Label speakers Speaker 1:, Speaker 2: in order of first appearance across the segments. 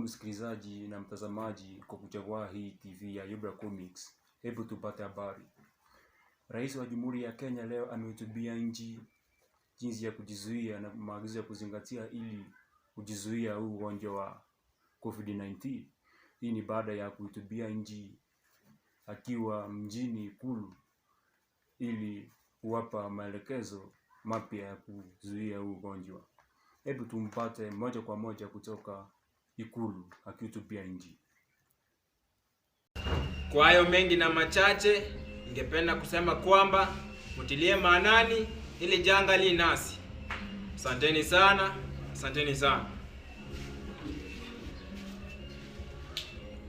Speaker 1: msikilizaji na mtazamaji kwa kuchagua hii TV ya Ibra Comics. Hebu tupate habari. Rais wa Jamhuri ya Kenya leo amehutubia nchi jinsi ya kujizuia na maagizo ya kuzingatia ili kujizuia huu ugonjwa wa COVID-19. Hii ni baada ya kuhutubia nchi akiwa mjini Ikulu ili kuwapa maelekezo mapya ya kuzuia huu ugonjwa. Hebu tumpate moja kwa moja kutoka Ikulu akihutubia nchi.
Speaker 2: Kwa hayo mengi na machache, ningependa kusema kwamba mtilie maanani ili janga li nasi. Asanteni sana, asanteni sana.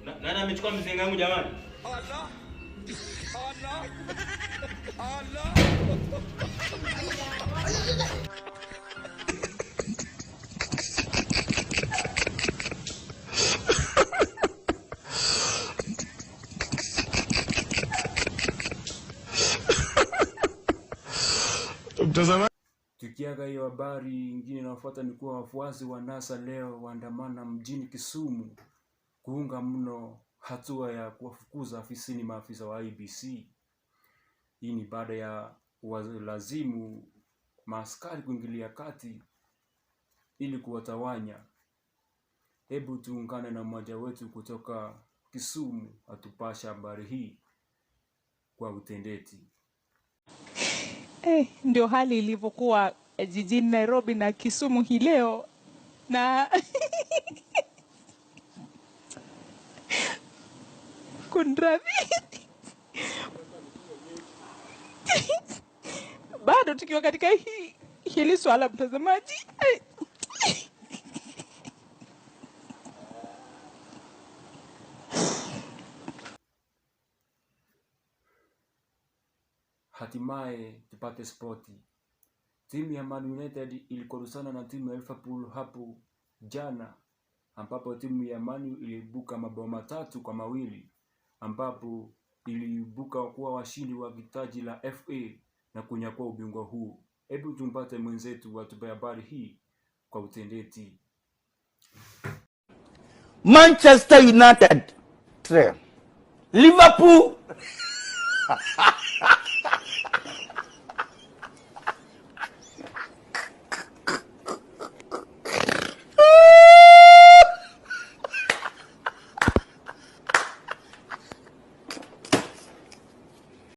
Speaker 2: Nani amechukua mzinga wangu jamani? Allah. Allah. Allah.
Speaker 1: Tukiaga hiyo habari nyingine inayofuata ni kuwa wafuasi wa NASA leo waandamana mjini Kisumu kuunga mno hatua ya kuwafukuza afisini maafisa wa IBC. Hii ni baada ya walazimu maaskari kuingilia kati ili kuwatawanya. Hebu tuungane na mmoja wetu kutoka Kisumu atupasha habari hii kwa utendeti.
Speaker 3: Ndio hali ilivyokuwa jijini Nairobi na Kisumu hii leo, na kunradhi bado tukiwa katika hili swala mtazamaji.
Speaker 1: Hatimaye tupate spoti. Timu ya Man United ilikorusana na timu ya Liverpool hapo jana, ambapo timu ya Man iliibuka mabao 3-2, ambapo iliibuka kuwa washindi wa taji la FA na kunyakua ubingwa huu. Hebu tumpate mwenzetu atupe habari hii kwa utendeti.
Speaker 4: Manchester United 3 Liverpool